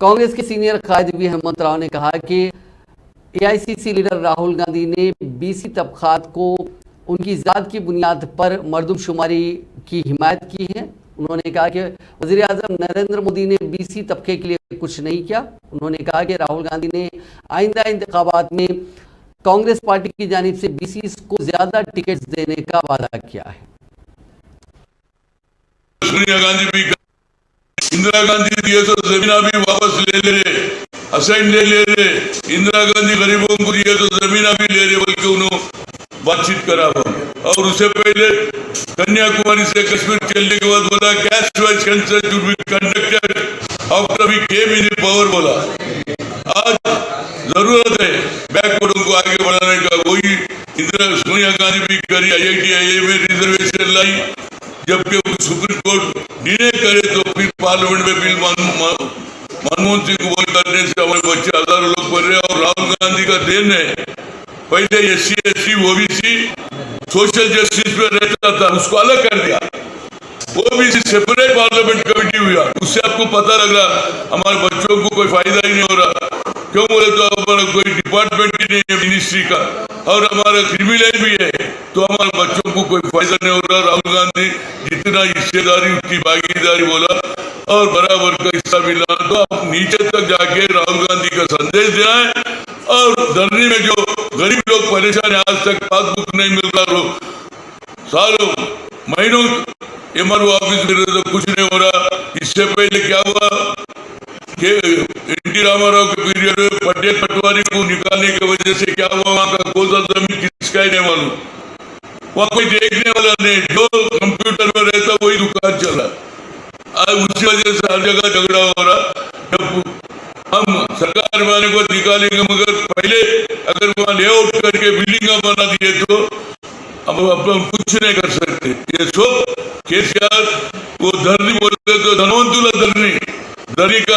कांग्रेस के सीनियर कायद भी हेमंत राव ने कहा कि एआईसीसी लीडर राहुल गांधी ने बीसी तबकात को उनकी ज़ात की बुनियाद पर मरदमशुमारी की हिमायत की है। उन्होंने कहा कि वज़ीर आज़म नरेंद्र मोदी ने बीसी तबके के लिए कुछ नहीं किया। उन्होंने कहा कि राहुल गांधी ने आइंदा इंतखाबात में कांग्रेस पार्टी की जानिब से बीसी को ज़्यादा टिकट्स देने का वादा किया है। सोनिया गांधी भी, इंदिरा गांधी दिए तो जमीन भी वापस ले ले, असाइन ले ले। इंदिरा गांधी गरीबों को दिए तो जमीन भी ले ले, बल्कि उन्होंने बातचीत करा। और उससे पहले कन्याकुमारी से कश्मीर चलने के बाद बोला caste wise consent should be conducted after we came in power बोला। आज जरूरत है बैकवर्ड को आगे बढ़ाने का। वही इंदिरा सोनिया गांधी भी करी, IIT में रिजर्वेशन लाई, जबकि सुप्रीम कोर्ट डिले करे तो फिर पार्लियामेंट में बिल मनमोहन सिंह को बोल करने से हमारे बच्चे हजारों लोग पढ़ रहे हैं। और राहुल गांधी का देन है, पहले SC ST OBC social justice पे रहता था, उसको अलग कर दिया, OBC सेपरेट पार्लियामेंट कमेटी हुआ। उससे आपको पता लग रहा हमारे बच्चों को कोई फायदा ही नहीं हो रहा। क्यों बोले तो हमारा कोई डिपार्टमेंट ही नहीं है मिनिस्ट्री का, और हमारा क्रिमिनल भी है, तो हमारे बच्चों को कोई फायदा नहीं हो रहा। राहुल गांधी जितना हिस्सेदारी उतनी भागीदारी बोला और बराबर का हिस्सा मिला। तो आप नीचे तक जाके राहुल गांधी का संदेश दें। और धरनी में जो गरीब लोग परेशान है, आज तक पासबुक नहीं मिल रहा, सालों महीनों MRO ऑफिस में तो कुछ नहीं हो रहा। इससे पहले क्या हुआ कि NT रामाराव के पीरियड में पटेल पटवारी को निकालने की वजह से क्या हुआ, वहां का कोसा जमीन किसका ही नहीं मालूम, वहां कोई देखने वाला नहीं, जो कंप्यूटर में रहता वही दुकान चला। आज उसी वजह से हर जगह झगड़ा हो रहा। जब हम सरकार में आने को निकालेंगे, मगर पहले अगर वहां लेआउट करके बिल्डिंग बना दिए तो हम कुछ नहीं कर सकते। ये सब केसीआर वो धरनी बोलते तो धनवंतुला धरनी का